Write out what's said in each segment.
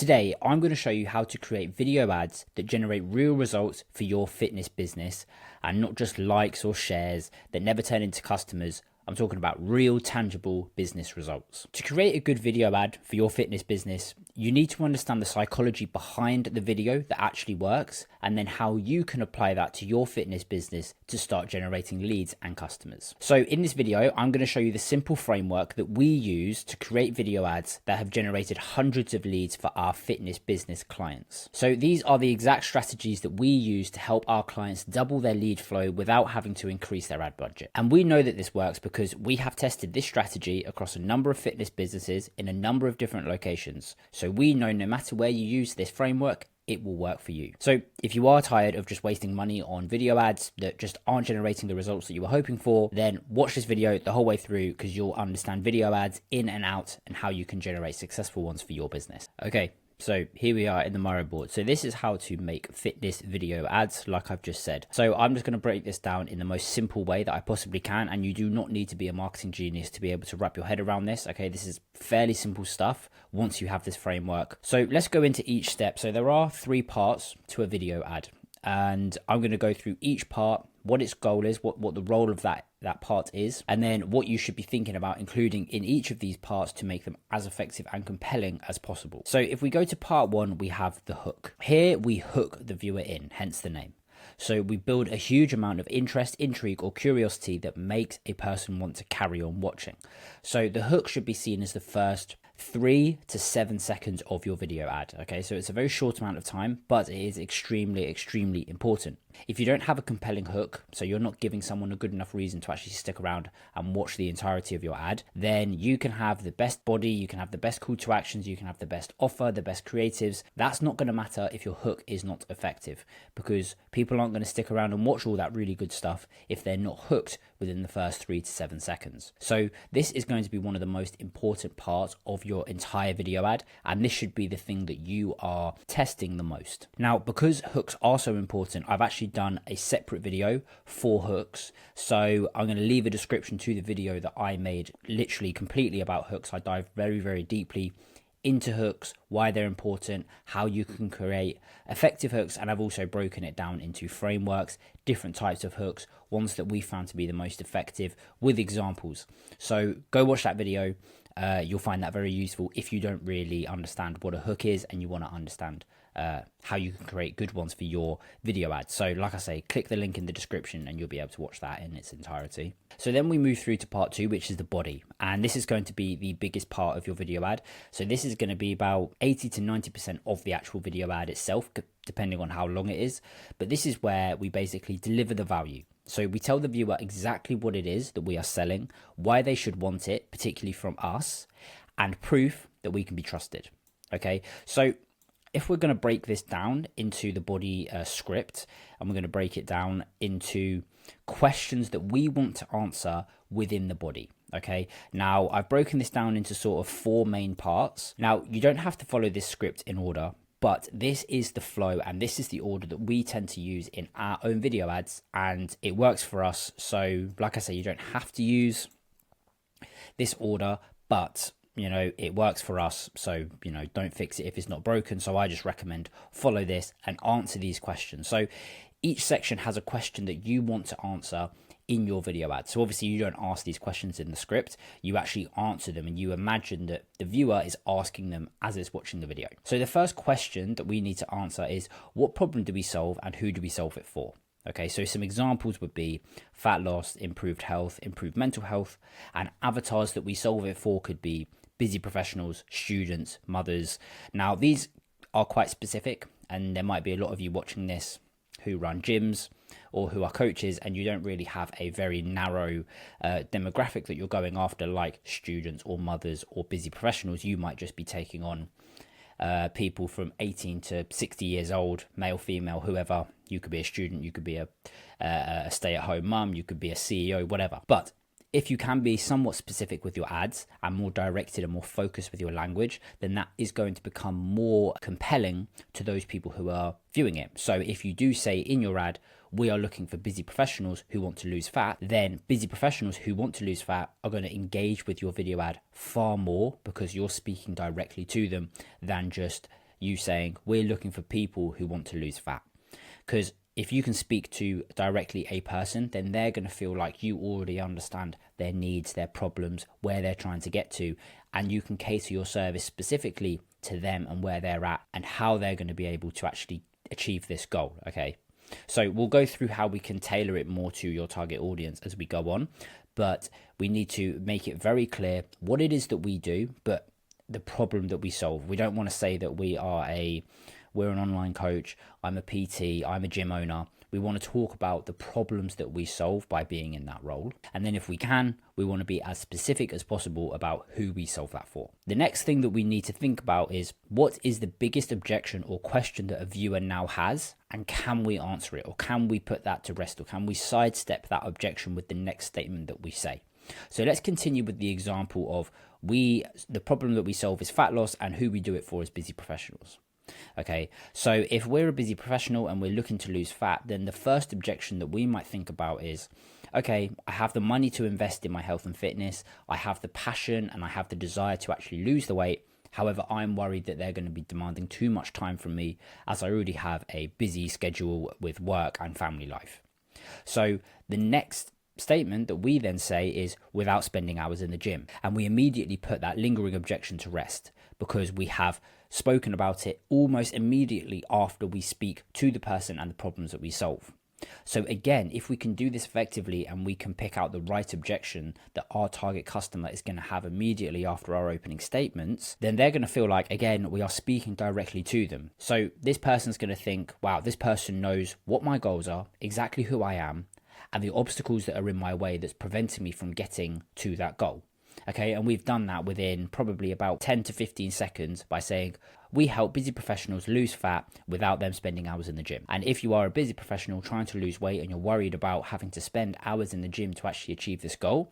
Today, I'm going to show you how to create video ads that generate real results for your fitness business and not just likes or shares that never turn into customers. I'm talking about real, tangible business results. To create a good video ad for your fitness business, you need to understand the psychology behind the video that actually works, and then how you can apply that to your fitness business to start generating leads and customers. So in this video, I'm going to show you the simple framework that we use to create video ads that have generated hundreds of leads for our fitness business clients. So these are the exact strategies that we use to help our clients double their lead flow without having to increase their ad budget. And we know that this works because we have tested this strategy across a number of fitness businesses in a number of different locations. So we know no matter where you use this framework, it will work for you. So if you are tired of just wasting money on video ads that just aren't generating the results that you were hoping for, then watch this video the whole way through because you'll understand video ads in and out and how you can generate successful ones for your business. Okay. So here we are in the Miro board. So this is how to make fitness video ads, like I've just said. So I'm just going to break this down in the most simple way that I possibly can. And you do not need to be a marketing genius to be able to wrap your head around this. Okay, this is fairly simple stuff once you have this framework. So let's go into each step. So there are 3 parts to a video ad. And I'm going to go through each part, what its goal is, what the role of that part is, and then what you should be thinking about including in each of these parts to make them as effective and compelling as possible. So if we go to part 1, we have the hook. Here we hook the viewer in, hence the name. So we build a huge amount of interest, intrigue, or curiosity that makes a person want to carry on watching. So the hook should be seen as the first 3 to 7 seconds of your video ad. Okay, so it's a very short amount of time, but it is extremely important. If you don't have a compelling hook, so you're not giving someone a good enough reason to actually stick around and watch the entirety of your ad, then you can have the best body, you can have the best call to actions, you can have the best offer, the best creatives. That's not going to matter if your hook is not effective, because people aren't going to stick around and watch all that really good stuff if they're not hooked within the first 3 to 7 seconds. So this is going to be one of the most important parts of your entire video ad, and this should be the thing that you are testing the most. Now, because hooks are so important, I've actually done a separate video for hooks, so I'm going to leave a description to the video that I made literally completely about hooks. I dive very deeply into hooks, why they're important, how you can create effective hooks, and I've also broken it down into frameworks, different types of hooks, ones that we found to be the most effective with examples. So go watch that video. You'll find that very useful if you don't really understand what a hook is and you want to understand how you can create good ones for your video ads. So like I say, click the link in the description and you'll be able to watch that in its entirety. So then we move through to part 2, which is the body, and this is going to be the biggest part of your video ad. So this is going to be about 80 to 90% of the actual video ad itself, depending on how long it is, but this is where we basically deliver the value. So we tell the viewer exactly what it is that we are selling, why they should want it, particularly from us, and proof that we can be trusted. Okay, so if we're going to break this down into the body script, and we're going to break it down into questions that we want to answer within the body. Okay, now I've broken this down into sort of 4 main parts. Now, you don't have to follow this script in order, but this is the flow and this is the order that we tend to use in our own video ads, and it works for us. So like I say, you don't have to use this order, but you know, it works for us. So, you know, don't fix it if it's not broken. So I just recommend follow this and answer these questions. So each section has a question that you want to answer in your video ad. So obviously you don't ask these questions in the script, you actually answer them and you imagine that the viewer is asking them as it's watching the video. So the first question that we need to answer is, what problem do we solve and who do we solve it for? Okay, so some examples would be fat loss, improved health, improved mental health, and avatars that we solve it for could be busy professionals, students, mothers. Now, these are quite specific, and there might be a lot of you watching this who run gyms or who are coaches, and you don't really have a very narrow demographic that you're going after, like students or mothers or busy professionals. You might just be taking on people from 18 to 60 years old, male, female, whoever. You could be a student, you could be a stay-at-home mum, you could be a CEO, whatever. But if you can be somewhat specific with your ads and more directed and more focused with your language, then that is going to become more compelling to those people who are viewing it. So if you do say in your ad, we are looking for busy professionals who want to lose fat, then busy professionals who want to lose fat are going to engage with your video ad far more because you're speaking directly to them than just, you saying, we're looking for people who want to lose fat. Because if you can speak to directly a person, then they're going to feel like you already understand their needs, their problems, where they're trying to get to, and you can cater your service specifically to them and where they're at and how they're going to be able to actually achieve this goal. Okay, so we'll go through how we can tailor it more to your target audience as we go on, but we need to make it very clear what it is that we do, but the problem that we solve. We don't want to say that we're an online coach, I'm a PT, I'm a gym owner. We want to talk about the problems that we solve by being in that role. And then if we can, we want to be as specific as possible about who we solve that for. The next thing that we need to think about is, what is the biggest objection or question that a viewer now has? And can we answer it? Or can we put that to rest? Or can we sidestep that objection with the next statement that we say? So let's continue with the example of the problem that we solve is fat loss, and who we do it for is busy professionals. Okay, so if we're a busy professional and we're looking to lose fat, then the first objection that we might think about is, okay, I have the money to invest in my health and fitness, I have the passion and I have the desire to actually lose the weight. However, I'm worried that they're going to be demanding too much time from me, as I already have a busy schedule with work and family life. So the next statement that we then say is, without spending hours in the gym. And we immediately put that lingering objection to rest, because we have spoken about it almost immediately after we speak to the person and the problems that we solve. So again, if we can do this effectively and we can pick out the right objection that our target customer is going to have immediately after our opening statements, then they're going to feel like, again, we are speaking directly to them. So this person's going to think, wow, this person knows what my goals are, exactly who I am, and the obstacles that are in my way that's preventing me from getting to that goal. Okay, and we've done that within probably about 10 to 15 seconds by saying, we help busy professionals lose fat without them spending hours in the gym. And if you are a busy professional trying to lose weight and you're worried about having to spend hours in the gym to actually achieve this goal,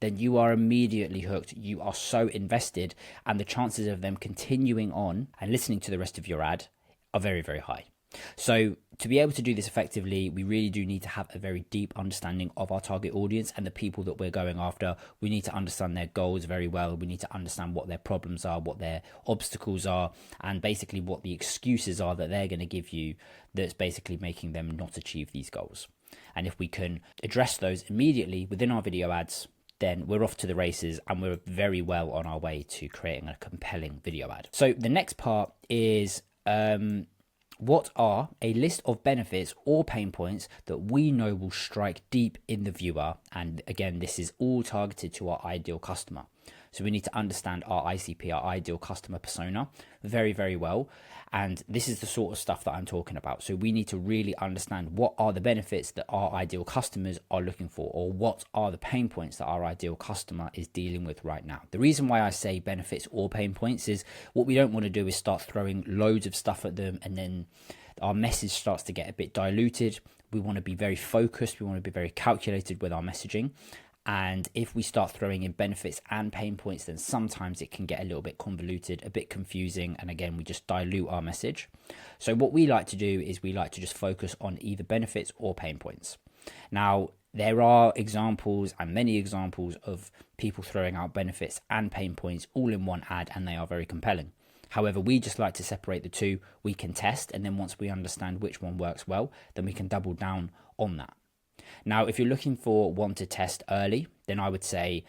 then you are immediately hooked. You are so invested, and the chances of them continuing on and listening to the rest of your ad are very, very high. So to be able to do this effectively, we really do need to have a very deep understanding of our target audience and the people that we're going after. We need to understand their goals very well. We need to understand what their problems are, what their obstacles are, and basically what the excuses are that they're going to give you that's basically making them not achieve these goals. And if we can address those immediately within our video ads, then we're off to the races and we're very well on our way to creating a compelling video ad. So the next part is what are a list of benefits or pain points that we know will strike deep in the viewer? And again, this is all targeted to our ideal customer. So we need to understand our ICP, our ideal customer persona, very, very well. And this is the sort of stuff that I'm talking about. So we need to really understand what are the benefits that our ideal customers are looking for, or what are the pain points that our ideal customer is dealing with right now. The reason why I say benefits or pain points is what we don't want to do is start throwing loads of stuff at them and then our message starts to get a bit diluted. We want to be very focused. We want to be very calculated with our messaging. And if we start throwing in benefits and pain points, then sometimes it can get a little bit convoluted, a bit confusing. And again, we just dilute our message. So what we like to do is we like to just focus on either benefits or pain points. Now, there are examples and many examples of people throwing out benefits and pain points all in one ad, and they are very compelling. However, we just like to separate the two. We can test, and then once we understand which one works well, then we can double down on that. Now, if you're looking for one to test early, then I would say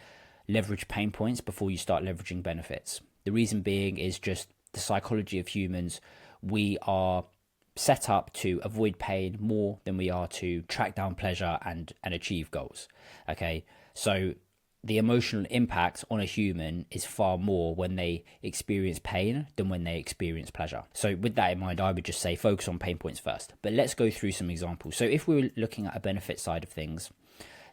leverage pain points before you start leveraging benefits. The reason being is just the psychology of humans. We are set up to avoid pain more than we are to track down pleasure and achieve goals. Okay, so the emotional impact on a human is far more when they experience pain than when they experience pleasure. So with that in mind, I would just say focus on pain points first. But let's go through some examples. So if we're looking at a benefit side of things,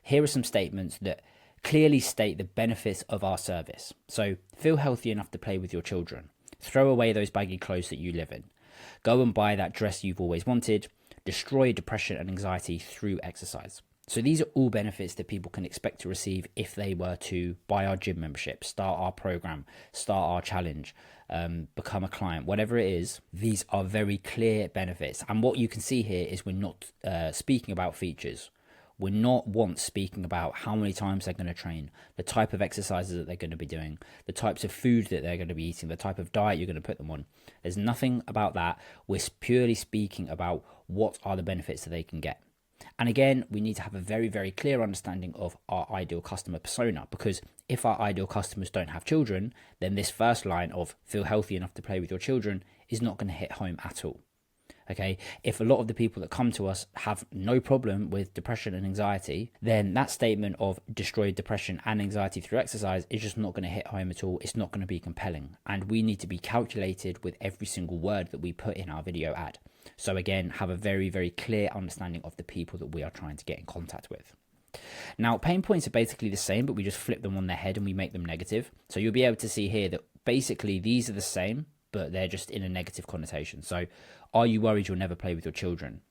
here are some statements that clearly state the benefits of our service. So feel healthy enough to play with your children. Throw away those baggy clothes that you live in. Go and buy that dress you've always wanted. Destroy depression and anxiety through exercise. So these are all benefits that people can expect to receive if they were to buy our gym membership, start our program, start our challenge, become a client, whatever it is. These are very clear benefits. And what you can see here is we're not speaking about features. We're not once speaking about how many times they're going to train, the type of exercises that they're going to be doing, the types of food that they're going to be eating, the type of diet you're going to put them on. There's nothing about that. We're purely speaking about what are the benefits that they can get. And again, we need to have a very, very clear understanding of our ideal customer persona, because if our ideal customers don't have children, then this first line of feel healthy enough to play with your children is not going to hit home at all. Okay, if a lot of the people that come to us have no problem with depression and anxiety, then that statement of destroy depression and anxiety through exercise is just not going to hit home at all. It's not going to be compelling. And we need to be calculated with every single word that we put in our video ad. So again, have a very, very clear understanding of the people that we are trying to get in contact with. Now, pain points are basically the same, but we just flip them on their head and we make them negative. So you'll be able to see here that basically these are the same, but they're just in a negative connotation. So are you worried you'll never play with your children?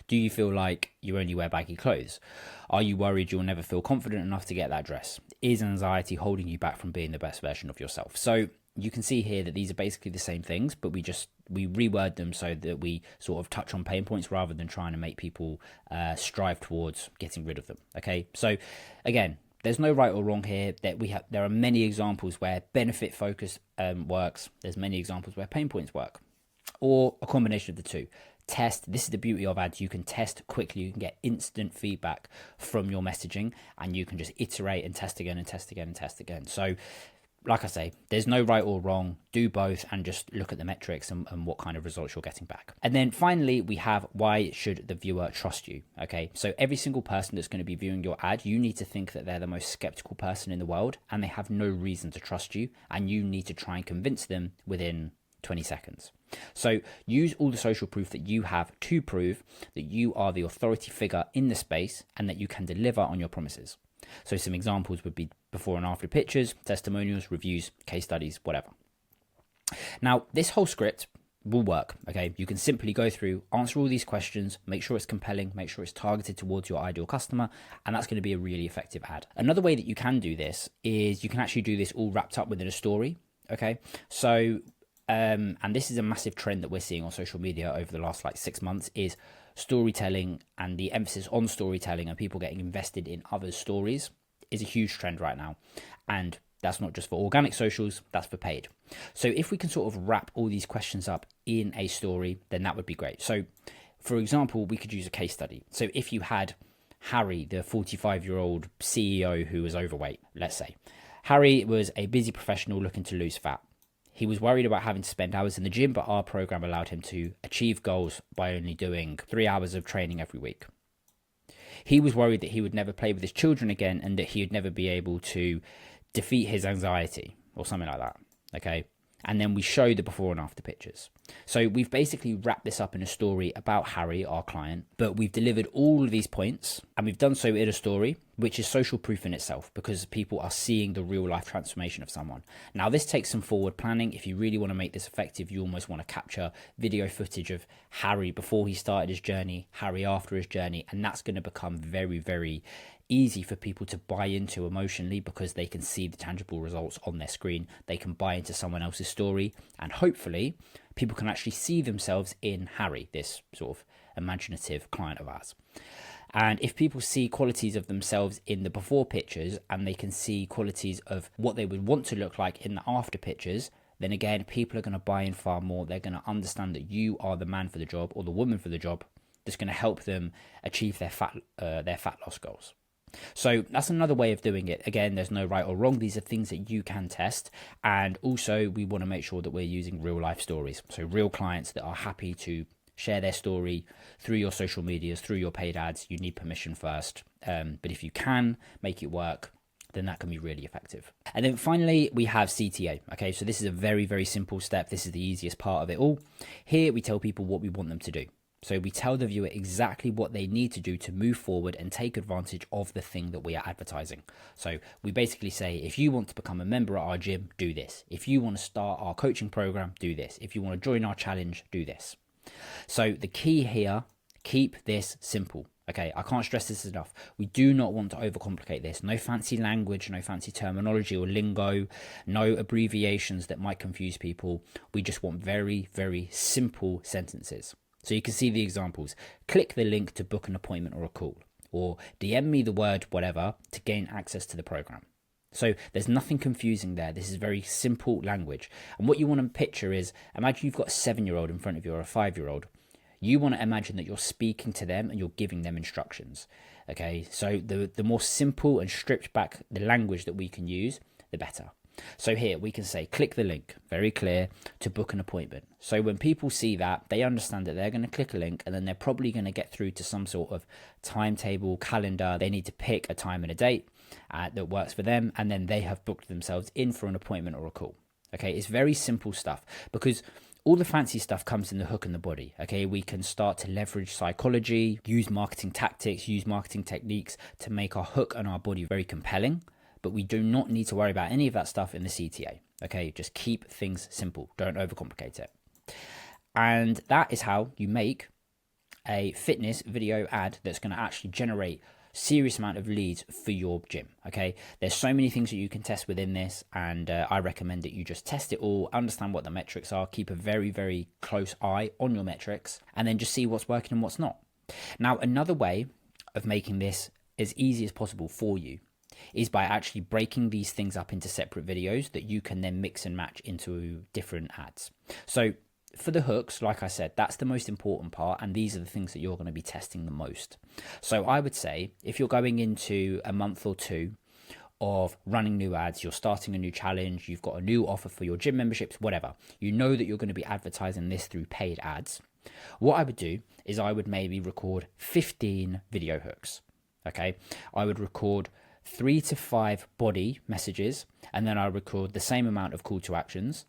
Do you feel like you only wear baggy clothes? Are you worried you'll never feel confident enough to get that dress? Is anxiety holding you back from being the best version of yourself? So you can see here that these are basically the same things, but we reword them so that we sort of touch on pain points rather than trying to make people strive towards getting rid of them. Okay, so again, there's no right or wrong here. There are many examples where benefit focus works. There's many examples where pain points work, or a combination of the two. Test. This is the beauty of ads. You can test quickly. You can get instant feedback from your messaging, and you can just iterate and test again and test again and test again. So like I say, there's no right or wrong. Do both and just look at the metrics and what kind of results you're getting back. And then finally, we have why should the viewer trust you? Okay, so every single person that's going to be viewing your ad, you need to think that they're the most skeptical person in the world and they have no reason to trust you, and you need to try and convince them within 20 seconds. So use all the social proof that you have to prove that you are the authority figure in the space and that you can deliver on your promises. So some examples would be before and after pictures, testimonials, reviews, case studies, whatever. Now, this whole script will work, okay? You can simply go through, answer all these questions, make sure it's compelling, make sure it's targeted towards your ideal customer, and that's going to be a really effective ad. Another way that you can do this is you can actually do this all wrapped up within a story, okay? So, and this is a massive trend that we're seeing on social media over the last 6 months, is storytelling, and the emphasis on storytelling and people getting invested in others' stories is a huge trend right now. And that's not just for organic socials, that's for paid. So if we can sort of wrap all these questions up in a story, then that would be great. So for example, we could use a case study. So if you had Harry, the 45-year-old CEO who was overweight, let's say. Harry was a busy professional looking to lose fat. He was worried about having to spend hours in the gym, but our program allowed him to achieve goals by only doing 3 hours of training every week. He was worried that he would never play with his children again and that he would never be able to defeat his anxiety or something like that, okay? And then we show the before and after pictures. So we've basically wrapped this up in a story about Harry, our client, but we've delivered all of these points and we've done so in a story, which is social proof in itself because people are seeing the real life transformation of someone. Now, this takes some forward planning. If you really want to make this effective, you almost want to capture video footage of Harry before he started his journey, Harry after his journey, and that's going to become very, very easy for people to buy into emotionally because they can see the tangible results on their screen. They can buy into someone else's story, and hopefully people can actually see themselves in Harry, this sort of imaginative client of ours. And if people see qualities of themselves in the before pictures and they can see qualities of what they would want to look like in the after pictures, then again, people are going to buy in far more. They're going to understand that you are the man for the job or the woman for the job that's going to help them achieve their fat loss goals. So that's another way of doing it. Again, there's no right or wrong. These are things that you can test. And also we want to make sure that we're using real life stories. So real clients that are happy to share their story through your social medias, through your paid ads. You need permission first. But if you can make it work, then that can be really effective. And then finally, we have CTA. Okay, so this is a very, very simple step. This is the easiest part of it all. Here we tell people what we want them to do. So we tell the viewer exactly what they need to do to move forward and take advantage of the thing that we are advertising. So we basically say, if you want to become a member at our gym, do this. If you want to start our coaching program, do this. If you want to join our challenge, do this. So the key here, keep this simple. Okay, I can't stress this enough. We do not want to overcomplicate this. No fancy language, no fancy terminology or lingo, no abbreviations that might confuse people. We just want very, very simple sentences. So you can see the examples. Click the link to book an appointment or a call. or DM me the word whatever to gain access to the program. So there's nothing confusing there. This is very simple language. And what you want to picture is, imagine you've got a 7-year-old in front of you or a 5-year-old. You want to imagine that you're speaking to them and you're giving them instructions. Okay, so the more simple and stripped back the language that we can use, the better. So here we can say, click the link, very clear, to book an appointment. So when people see that, they understand that they're going to click a link and then they're probably going to get through to some sort of timetable, calendar. They need to pick a time and a date that works for them, and then they have booked themselves in for an appointment or a call. Okay, it's very simple stuff, because all the fancy stuff comes in the hook and the body. Okay, we can start to leverage psychology, use marketing tactics, use marketing techniques to make our hook and our body very compelling. But we do not need to worry about any of that stuff in the CTA. Okay, just keep things simple. Don't overcomplicate it. And that is how you make a fitness video ad that's going to actually generate serious amount of leads for your gym. Okay, there's so many things that you can test within this, and I recommend that you just test it all, understand what the metrics are, keep a very, very close eye on your metrics, and then just see what's working and what's not. Now, another way of making this as easy as possible for you is by actually breaking these things up into separate videos that you can then mix and match into different ads. So for the hooks, like I said, that's the most important part, and these are the things that you're going to be testing the most. So I would say if you're going into a month or two of running new ads, you're starting a new challenge, you've got a new offer for your gym memberships, whatever, you know that you're going to be advertising this through paid ads. What I would do is I would maybe record 15 video hooks. Okay, I would record 3 to 5 body messages, and then I record the same amount of call to actions.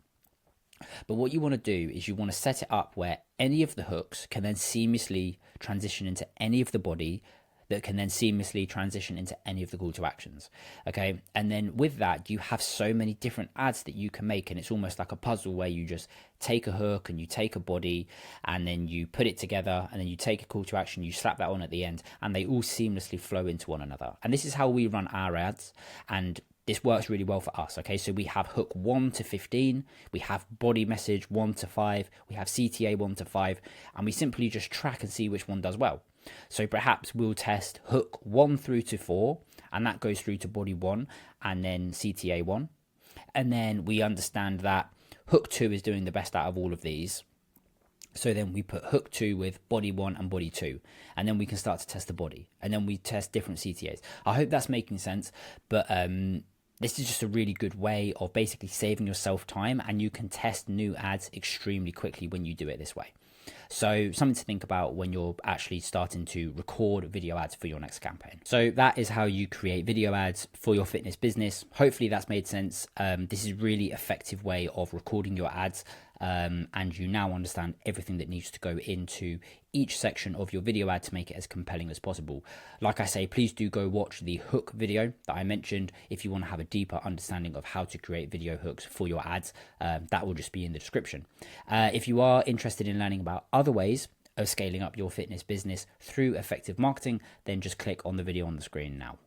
But what you want to do is you want to set it up where any of the hooks can then seamlessly transition into any of the body that can then seamlessly transition into any of the call to actions. Okay, and then with that you have so many different ads that you can make, and it's almost like a puzzle where you just take a hook and you take a body and then you put it together, and then you take a call to action, you slap that on at the end, and they all seamlessly flow into one another. And this is how we run our ads, and this works really well for us. Okay, so we have hook 1 to 15, we have body message 1 to 5, we have CTA 1 to 5, and we simply just track and see which one does well. So perhaps we'll test hook 1 through to 4, and that goes through to body 1 and then CTA 1. And then we understand that hook 2 is doing the best out of all of these. So then we put hook 2 with body 1 and body 2, and then we can start to test the body, and then we test different CTAs. I hope that's making sense, but this is just a really good way of basically saving yourself time, and you can test new ads extremely quickly when you do it this way. So something to think about when you're actually starting to record video ads for your next campaign. So that is how you create video ads for your fitness business. Hopefully that's made sense. This is a really effective way of recording your ads, and you now understand everything that needs to go into each section of your video ad to make it as compelling as possible. Like I say, please do go watch the hook video that I mentioned if you want to have a deeper understanding of how to create video hooks for your ads. That will just be in the description. If you are interested in learning about other ways of scaling up your fitness business through effective marketing, then just click on the video on the screen now.